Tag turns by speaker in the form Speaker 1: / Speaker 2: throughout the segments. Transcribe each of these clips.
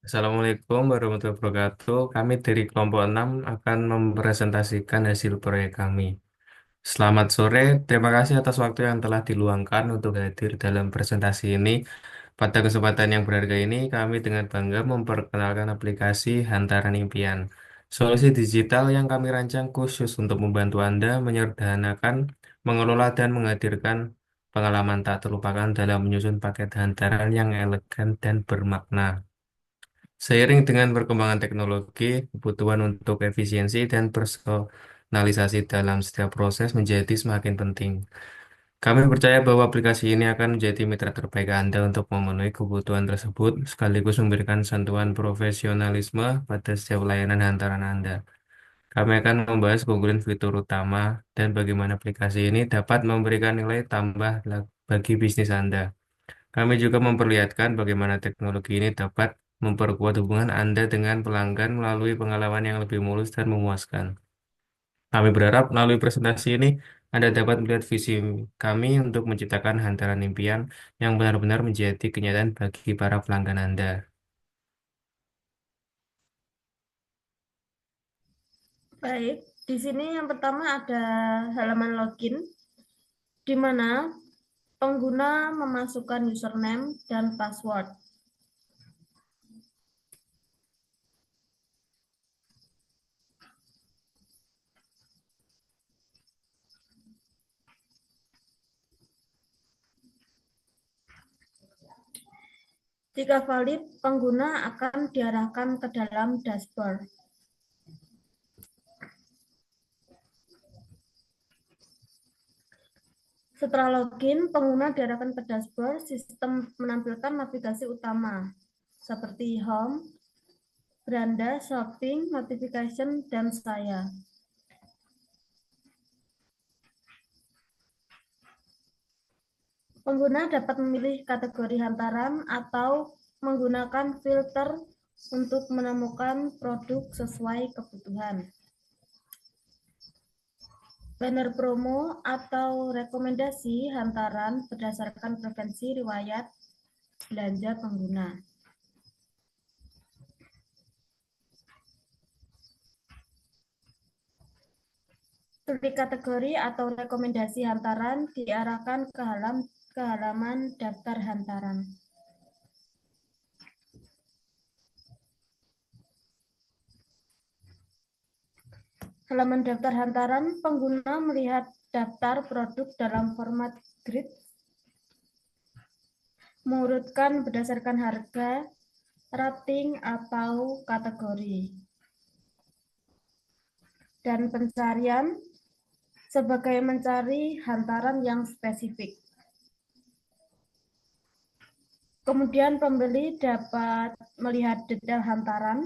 Speaker 1: Assalamualaikum warahmatullahi wabarakatuh. Kami dari kelompok 6 akan mempresentasikan hasil proyek kami. Selamat sore, terima kasih atas waktu yang telah diluangkan untuk hadir dalam presentasi ini. Pada kesempatan yang berharga ini, kami dengan bangga memperkenalkan aplikasi Hantaran Impian. Solusi digital yang kami rancang khusus untuk membantu Anda menyederhanakan, mengelola, dan menghadirkan pengalaman tak terlupakan dalam menyusun paket hantaran yang elegan dan bermakna. Seiring dengan perkembangan teknologi, kebutuhan untuk efisiensi dan personalisasi dalam setiap proses menjadi semakin penting. Kami percaya bahwa aplikasi ini akan menjadi mitra terbaik Anda untuk memenuhi kebutuhan tersebut, sekaligus memberikan sentuhan profesionalisme pada setiap layanan hantaran Anda. Kami akan membahas keunggulan fitur utama dan bagaimana aplikasi ini dapat memberikan nilai tambah bagi bisnis Anda. Kami juga memperlihatkan bagaimana teknologi ini dapat memperkuat hubungan Anda dengan pelanggan melalui pengalaman yang lebih mulus dan memuaskan. Kami berharap melalui presentasi ini Anda dapat melihat visi kami untuk menciptakan hantaran impian yang benar-benar menjadi kenyataan bagi para pelanggan Anda.
Speaker 2: Baik, di sini yang pertama ada halaman login, di mana pengguna memasukkan username dan password. Jika valid, pengguna akan diarahkan ke dalam dashboard. Setelah login, pengguna diarahkan ke dashboard. Sistem menampilkan navigasi utama seperti home, beranda, shopping, notification, dan saya. Pengguna dapat memilih kategori hantaran atau menggunakan filter untuk menemukan produk sesuai kebutuhan. Banner promo atau rekomendasi hantaran berdasarkan preferensi riwayat belanja pengguna. Pilih kategori atau rekomendasi hantaran diarahkan ke halaman daftar hantaran. Halaman daftar hantaran, pengguna melihat daftar produk dalam format grid, mengurutkan berdasarkan harga, rating, atau kategori. Dan pencarian sebagai mencari hantaran yang spesifik. Kemudian pembeli dapat melihat detail hantaran,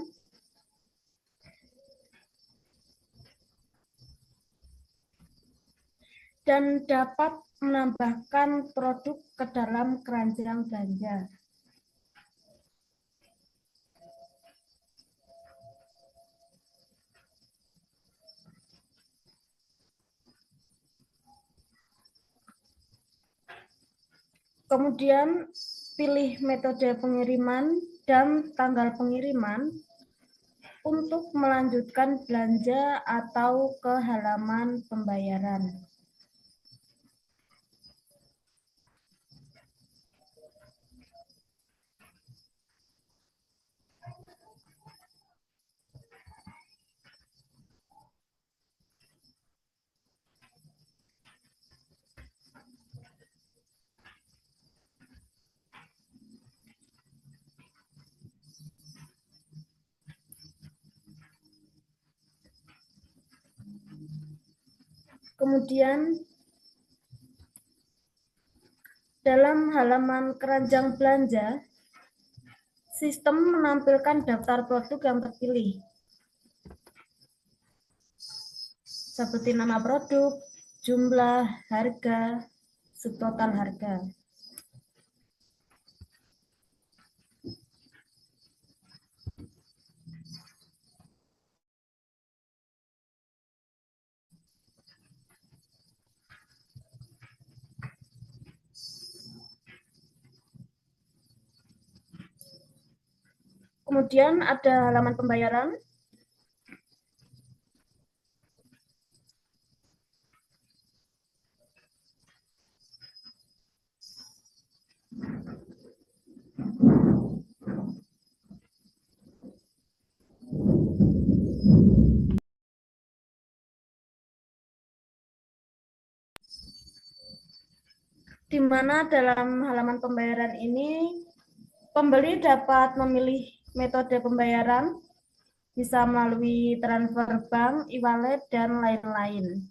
Speaker 2: dan dapat menambahkan produk ke dalam keranjang belanja. Kemudian pilih metode pengiriman dan tanggal pengiriman untuk melanjutkan belanja atau ke halaman pembayaran. Kemudian dalam halaman keranjang belanja, sistem menampilkan daftar produk yang terpilih, seperti nama produk, jumlah, harga, subtotal harga. Kemudian ada halaman pembayaran. Di mana dalam halaman pembayaran ini pembeli dapat memilih metode pembayaran, bisa melalui transfer bank, e-wallet, dan lain-lain.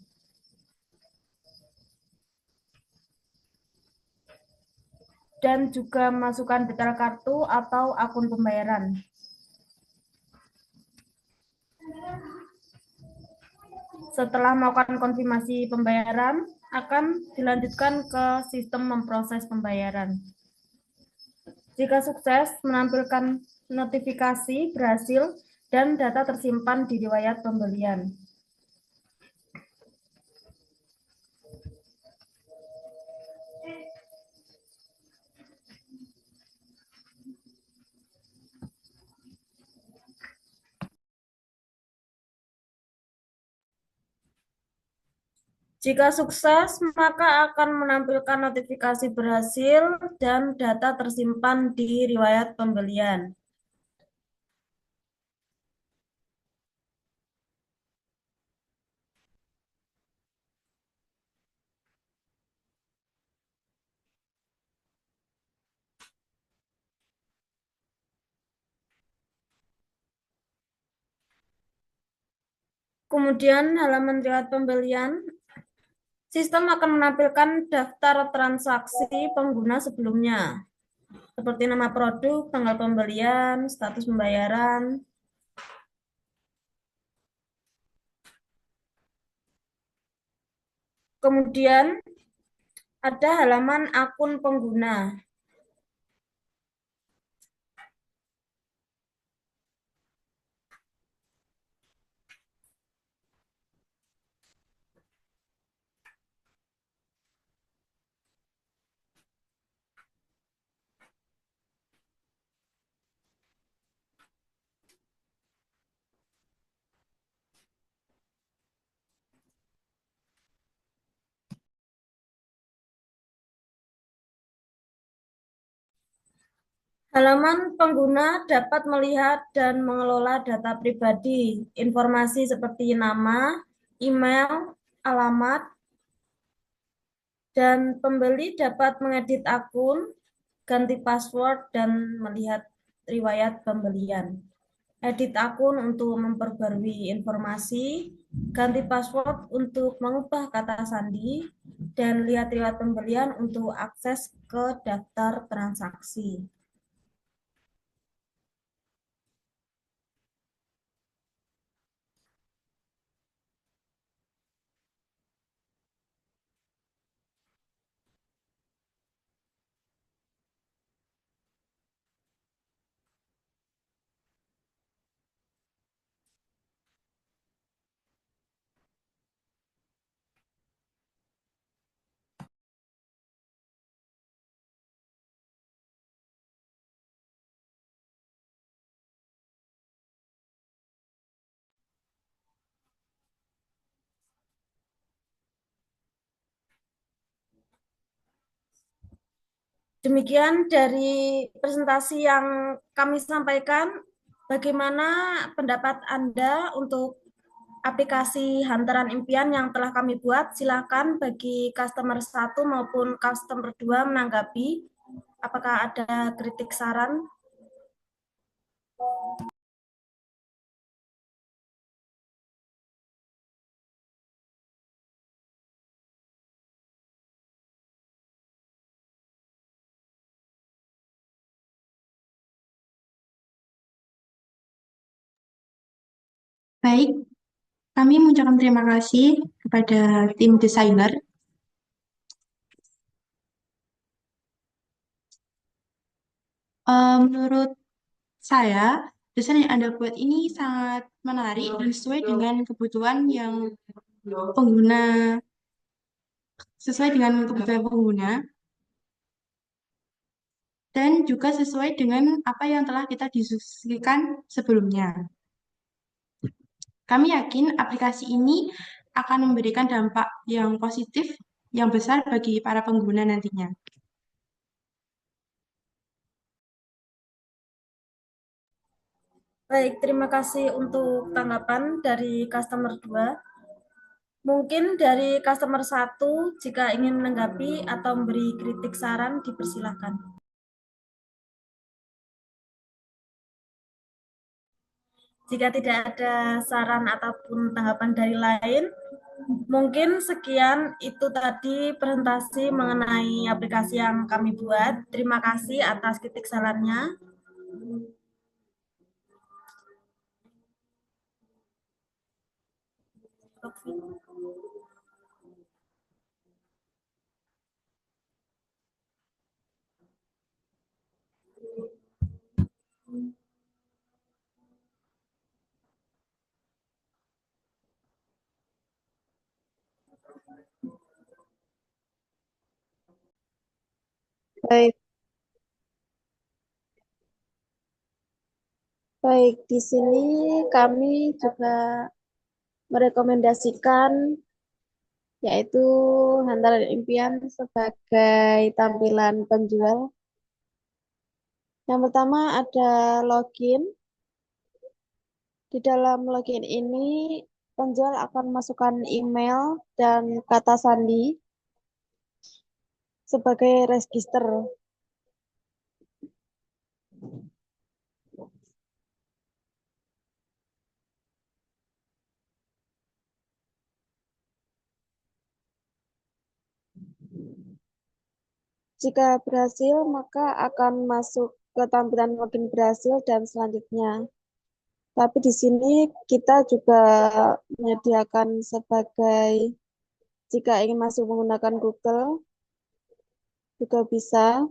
Speaker 2: Dan juga masukkan detail kartu atau akun pembayaran. Setelah melakukan konfirmasi pembayaran, akan dilanjutkan ke sistem memproses pembayaran. Jika sukses, menampilkan notifikasi berhasil dan data tersimpan di riwayat pembelian. Jika sukses, maka akan menampilkan notifikasi berhasil dan data tersimpan di riwayat pembelian. Kemudian halaman riwayat pembelian, sistem akan menampilkan daftar transaksi pengguna sebelumnya, seperti nama produk, tanggal pembelian, status pembayaran. Kemudian ada halaman akun pengguna. Halaman pengguna dapat melihat dan mengelola data pribadi, informasi seperti nama, email, alamat, dan pembeli dapat mengedit akun, ganti password, dan melihat riwayat pembelian. Edit akun untuk memperbarui informasi, ganti password untuk mengubah kata sandi, dan lihat riwayat pembelian untuk akses ke daftar transaksi. Demikian dari presentasi yang kami sampaikan. Bagaimana pendapat Anda untuk aplikasi Hantaran Impian yang telah kami buat? Silakan bagi customer 1 maupun customer 2 menanggapi. Apakah ada kritik saran?
Speaker 3: Baik, kami mengucapkan terima kasih kepada tim desainer. Menurut saya, desain yang Anda buat ini sangat menarik dan sesuai dengan kebutuhan yang pengguna, sesuai dengan kebutuhan pengguna. dan juga sesuai dengan apa yang telah kita diskusikan sebelumnya. Kami yakin aplikasi ini akan memberikan dampak yang positif yang besar bagi para pengguna nantinya.
Speaker 2: Baik, terima kasih untuk tanggapan dari customer 2. Mungkin dari customer 1 jika ingin menanggapi atau memberi kritik saran dipersilakan. Jika tidak ada saran ataupun tanggapan dari lain, mungkin sekian itu tadi presentasi mengenai aplikasi yang kami buat. Terima kasih atas kritik sarannya.
Speaker 4: Baik, baik. Di sini kami juga merekomendasikan yaitu hantaran impian sebagai tampilan penjual. Yang pertama ada login. Di dalam login ini penjual akan masukkan email dan kata sandi sebagai register. Jika berhasil, maka akan masuk ke tampilan login berhasil dan selanjutnya. Tapi di sini kita juga menyediakan sebagai jika ingin masuk menggunakan Google juga bisa.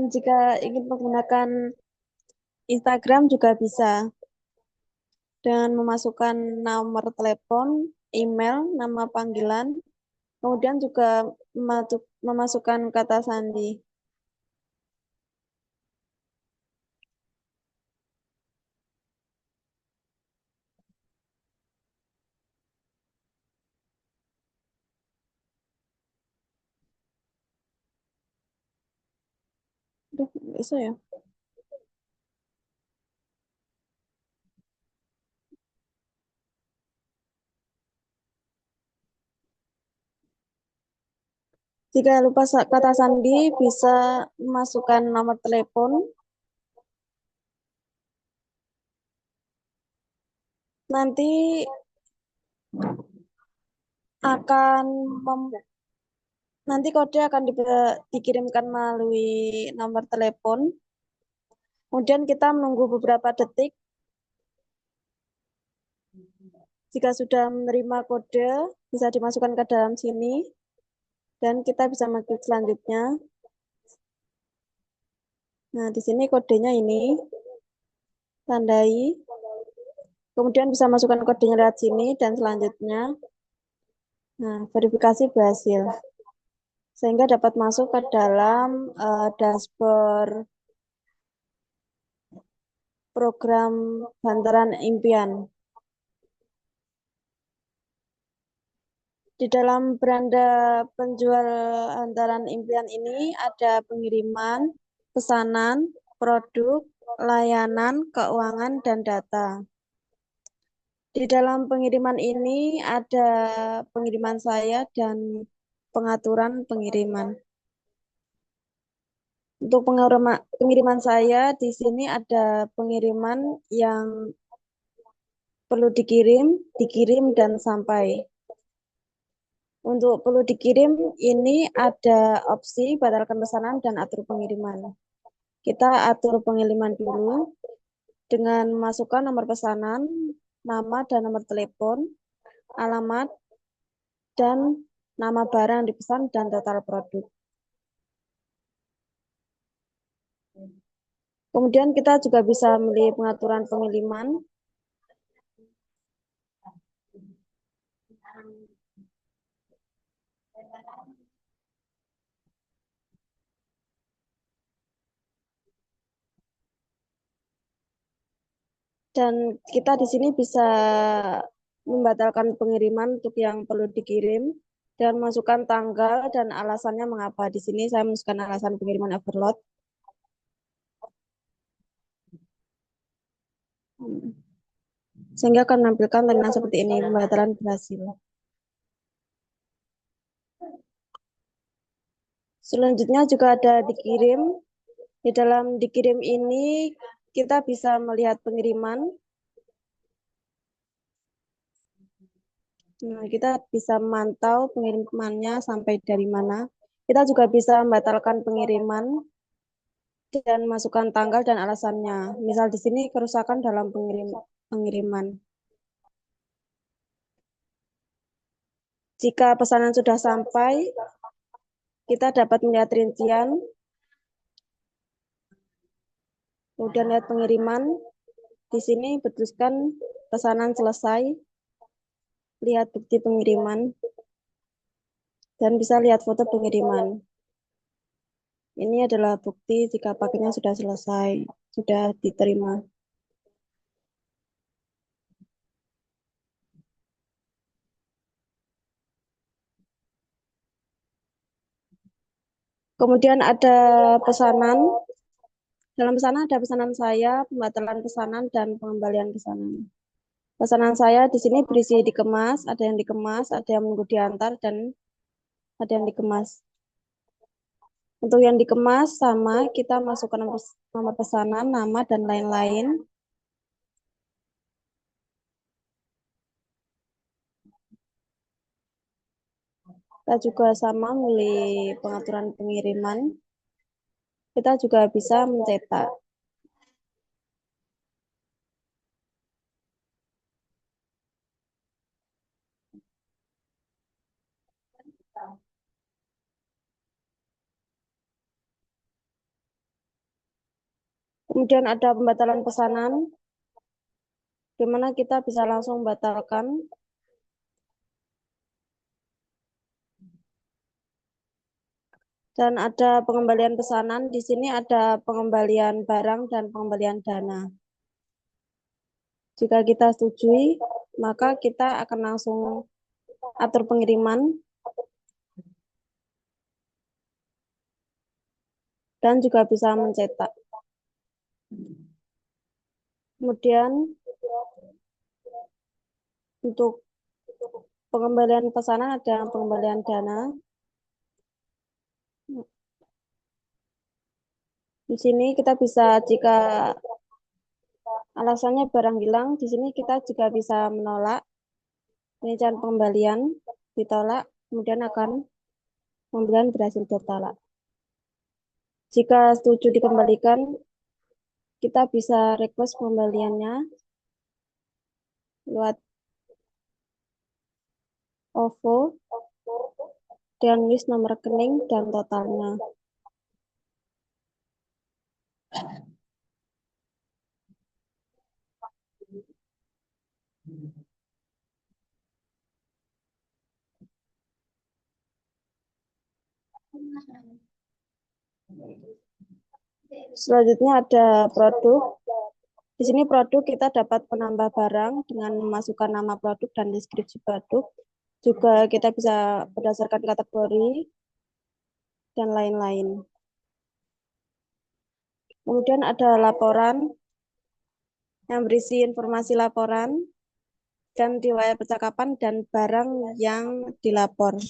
Speaker 4: Jika ingin menggunakan Instagram juga bisa dengan memasukkan nomor telepon, email, nama panggilan, kemudian juga memasukkan kata sandi. Aduh, bisa ya. Jika lupa kata sandi, bisa memasukkan nomor telepon. Nanti akan nanti kode akan dikirimkan melalui nomor telepon. Kemudian kita menunggu beberapa detik. Jika sudah menerima kode, bisa dimasukkan ke dalam sini. Dan kita bisa mengklik selanjutnya. Nah, di sini kodenya ini. Tandai. Kemudian bisa masukkan kodenya lewat sini dan selanjutnya. Nah, verifikasi berhasil. Sehingga dapat masuk ke dalam dashboard program Hantaran Impian. Di dalam beranda penjual Hantaran Impian ini ada pengiriman, pesanan, produk, layanan, keuangan, dan data. Di dalam pengiriman ini ada pengiriman saya dan pengaturan pengiriman. Untuk pengiriman saya di sini ada pengiriman yang perlu dikirim, dan sampai. Untuk perlu dikirim, ini ada opsi batalkan pesanan dan atur pengiriman. Kita atur pengiriman dulu dengan masukkan nomor pesanan, nama dan nomor telepon, alamat, dan nama barang yang dipesan dan total produk. Kemudian kita juga bisa memilih pengaturan pengiriman. Dan kita di sini bisa membatalkan pengiriman untuk yang perlu dikirim dan masukkan tanggal dan alasannya mengapa. Di sini saya masukkan alasan pengiriman overload. Sehingga akan menampilkan terminal seperti ini, pembatalan berhasil. Selanjutnya juga ada dikirim. Di dalam dikirim ini kita bisa melihat pengiriman. Nah, kita bisa memantau pengirimannya sampai dari mana. Kita juga bisa membatalkan pengiriman dan masukkan tanggal dan alasannya. Misal di sini kerusakan dalam pengiriman. Jika pesanan sudah sampai, kita dapat melihat rincian, kemudian lihat pengiriman. Di sini bertuliskan pesanan selesai, lihat bukti pengiriman, dan bisa lihat foto pengiriman. Ini adalah bukti jika paketnya sudah selesai, sudah diterima. Kemudian ada pesanan. Dalam pesanan ada pesanan saya, pembatalan pesanan, dan pengembalian pesanan. Pesanan saya di sini berisi dikemas, ada yang dikemas, ada yang menunggu diantar, dan ada yang dikemas. Untuk yang dikemas sama, kita masukkan nomor pesanan, nama, dan lain-lain. Kita juga sama memilih pengaturan pengiriman. Kita juga bisa mencetak. Kemudian ada pembatalan pesanan, di mana kita bisa langsung membatalkan. Dan ada pengembalian pesanan, di sini ada pengembalian barang dan pengembalian dana. Jika kita setujui, maka kita akan langsung atur pengiriman dan juga bisa mencetak. Kemudian untuk pengembalian pesanan ada pengembalian dana. Di sini kita bisa, jika alasannya barang hilang, di sini kita juga bisa menolak pengiriman pengembalian, ditolak, kemudian akan pembelian berhasil ditolak. Jika setuju dikembalikan, kita bisa request pengembaliannya lewat OVO dan list nomor rekening dan totalnya. Selanjutnya ada produk. Di sini produk kita dapat menambah barang dengan memasukkan nama produk dan deskripsi produk. Juga kita bisa berdasarkan kategori dan lain-lain. Kemudian ada laporan yang berisi informasi laporan dan riwayat percakapan dan barang yang dilapor.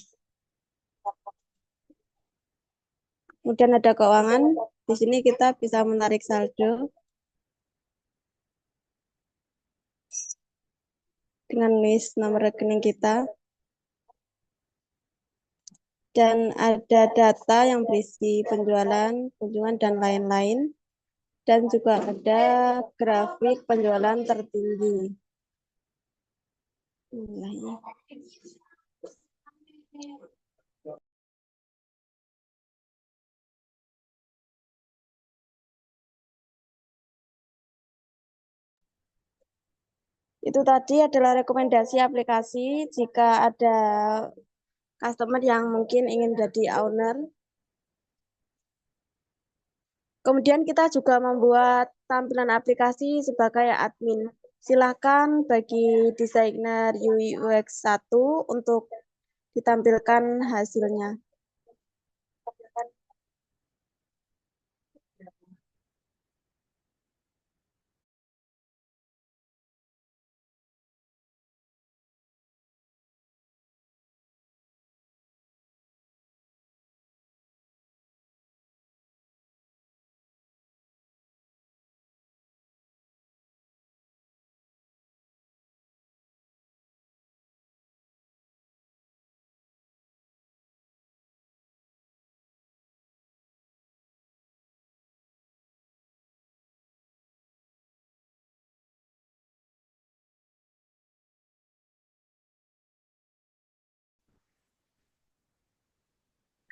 Speaker 4: Kemudian ada keuangan. Di sini kita bisa menarik saldo dengan list nomor rekening kita. Dan ada data yang berisi penjualan, kunjungan, dan lain-lain. Dan juga ada grafik penjualan tertinggi. Itu tadi adalah rekomendasi aplikasi jika ada customer yang mungkin ingin jadi owner. Kemudian kita juga membuat tampilan aplikasi sebagai admin. Silakan bagi desainer UI UX 1 untuk ditampilkan hasilnya.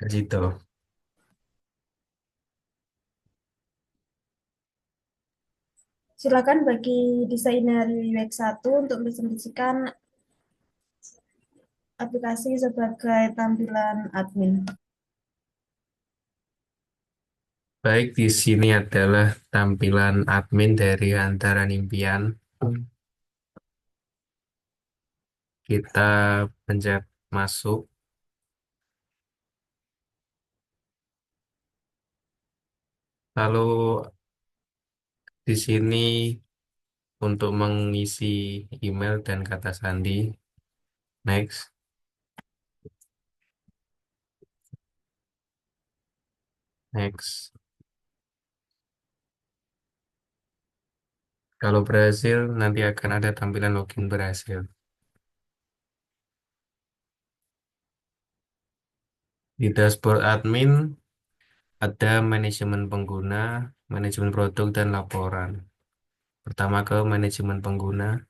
Speaker 1: Gitu.
Speaker 2: Silakan bagi desainer UX 1 untuk presentasikan aplikasi sebagai tampilan admin.
Speaker 1: Baik, di sini adalah tampilan admin dari Hantaran Impian. Kita pencet masuk. Lalu di sini untuk mengisi email dan kata sandi. Next. Next. Kalau berhasil, nanti akan ada tampilan login berhasil. Di dashboard admin, ada manajemen pengguna, manajemen produk, dan laporan. Pertama ke manajemen pengguna.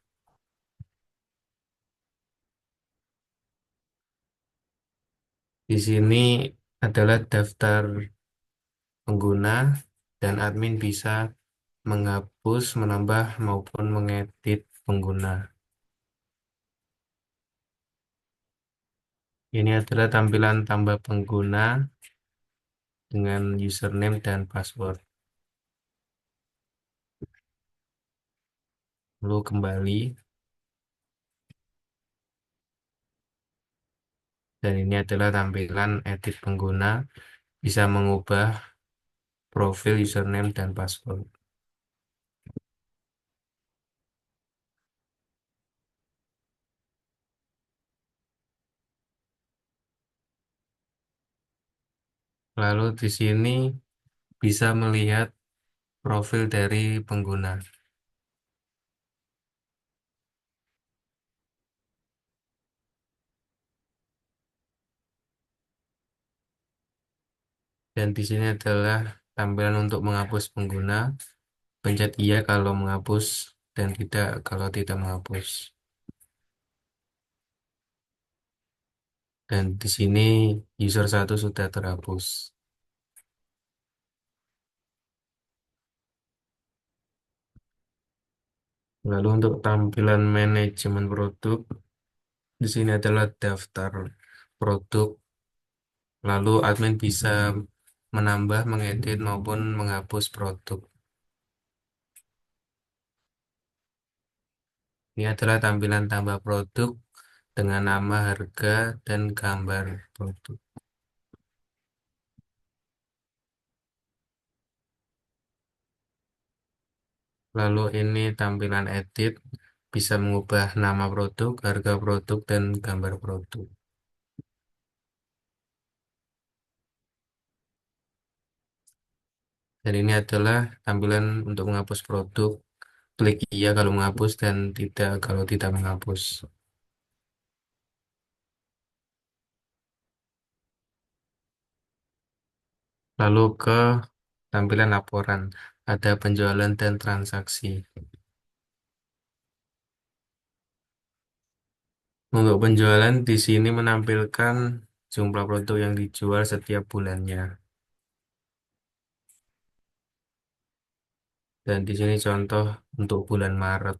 Speaker 1: Di sini adalah daftar pengguna, dan admin bisa menghapus, menambah, maupun mengedit pengguna. Ini adalah tampilan tambah pengguna dengan username dan password. Lalu kembali, dan ini adalah tampilan edit pengguna, bisa mengubah profil, username, dan password. Lalu di sini bisa melihat profil dari pengguna. Dan di sini adalah tampilan untuk menghapus pengguna. Pencet iya kalau menghapus dan tidak kalau tidak menghapus. Dan di sini user 1 sudah terhapus. Lalu untuk tampilan manajemen produk, di sini adalah daftar produk. Lalu admin bisa menambah, mengedit maupun menghapus produk. Ini adalah tampilan tambah produk dengan nama, harga, dan gambar produk. Lalu ini tampilan edit, bisa mengubah nama produk, harga produk, dan gambar produk. Dan ini adalah tampilan untuk menghapus produk. Klik iya kalau menghapus dan tidak kalau tidak menghapus. Lalu ke tampilan laporan. Ada penjualan dan transaksi. Untuk penjualan di sini menampilkan jumlah produk yang dijual setiap bulannya. Dan di sini contoh untuk bulan Maret.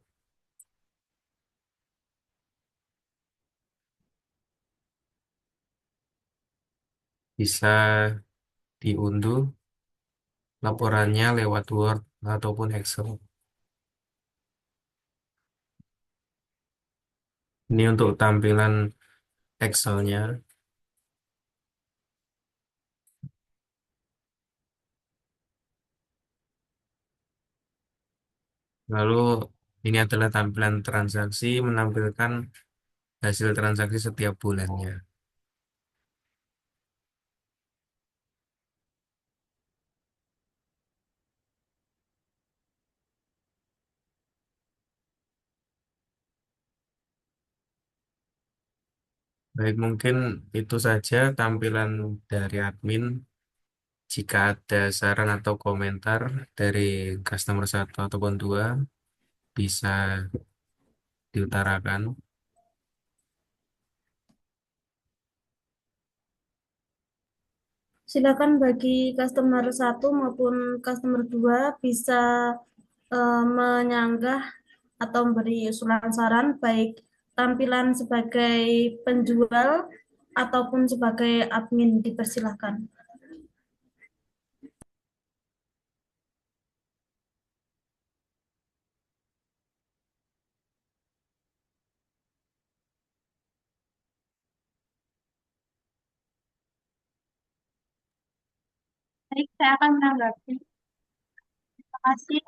Speaker 1: Bisa diunduh laporannya lewat Word ataupun Excel. Ini untuk tampilan Excelnya. Lalu ini adalah tampilan transaksi menampilkan hasil transaksi setiap bulannya. Baik, mungkin itu saja tampilan dari admin. Jika ada saran atau komentar dari customer satu ataupun dua, bisa diutarakan.
Speaker 2: Silakan bagi customer satu maupun customer 2 bisa menyanggah atau memberi usulan saran baik tampilan sebagai penjual ataupun sebagai admin, dipersilahkan.
Speaker 3: Baik, saya akan menanggapi. Terima kasih.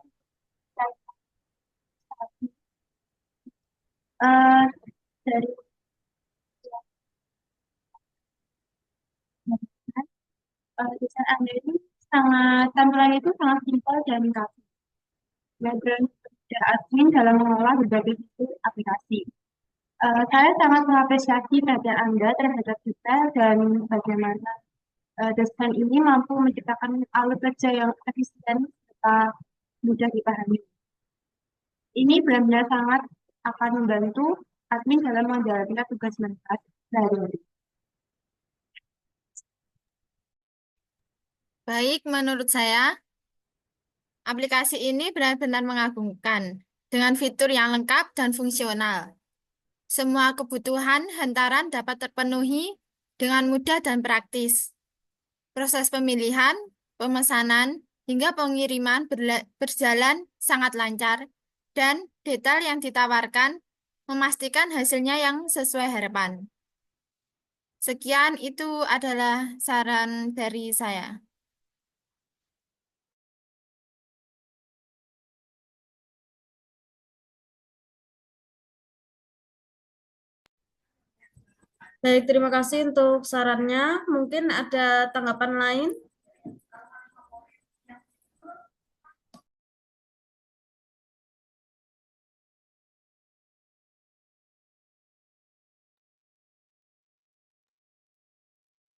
Speaker 3: Eh, dari desain Anda ini tampilannya itu sangat simpel dan rapi. Background kerja admin dalam mengelola berbagai fitur aplikasi. Saya sangat mengapresiasi perhatian Anda terhadap detail dan bagaimana desain ini mampu menciptakan alur kerja yang efisien serta mudah dipahami. Ini benar-benar sangat akan membantu admin dalam menjalankan tugas mereka sehari-hari.
Speaker 5: Baik, menurut saya, aplikasi ini benar-benar mengagumkan dengan fitur yang lengkap dan fungsional. Semua kebutuhan hantaran dapat terpenuhi dengan mudah dan praktis. Proses pemilihan, pemesanan, hingga pengiriman berjalan sangat lancar, dan detail yang ditawarkan memastikan hasilnya yang sesuai harapan. Sekian, itu adalah saran dari saya.
Speaker 2: Baik, terima kasih untuk sarannya. Mungkin ada tanggapan lain?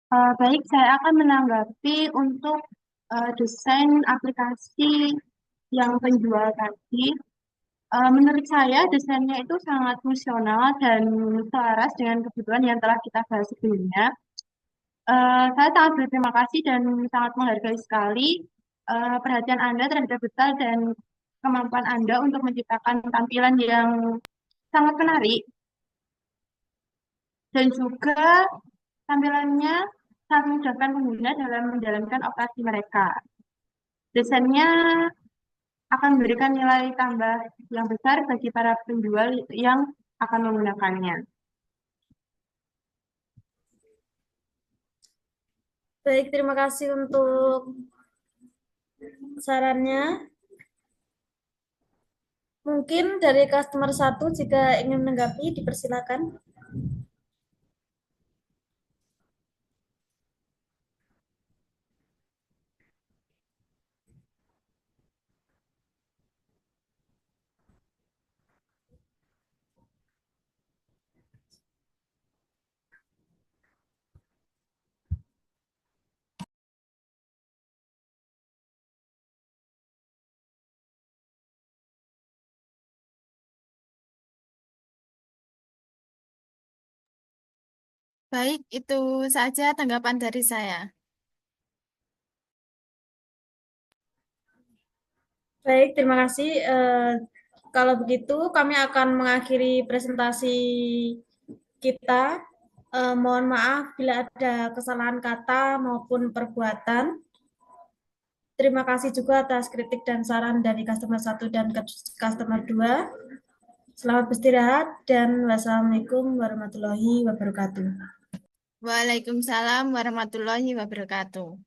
Speaker 3: Baik, saya akan menanggapi untuk desain aplikasi yang penjual tadi. Menurut saya, desainnya itu sangat fungsional dan selaras dengan kebutuhan yang telah kita bahas sebelumnya. Saya sangat berterima kasih dan sangat menghargai sekali perhatian Anda terhadap detail dan kemampuan Anda untuk menciptakan tampilan yang sangat menarik dan juga tampilannya sangat memudahkan pengguna dalam menjalankan operasi mereka. Desainnya akan memberikan nilai tambah yang besar bagi para penjual yang akan menggunakannya.
Speaker 2: Baik, terima kasih untuk sarannya. Mungkin dari customer satu jika ingin menanggapi, dipersilakan.
Speaker 5: Baik, itu saja tanggapan dari saya.
Speaker 2: Baik, terima kasih. Kalau begitu, kami akan mengakhiri presentasi kita. Mohon maaf bila ada kesalahan kata maupun perbuatan. Terima kasih juga atas kritik dan saran dari customer 1 dan customer 2. Selamat beristirahat dan wassalamualaikum warahmatullahi wabarakatuh.
Speaker 5: Waalaikumsalam warahmatullahi wabarakatuh.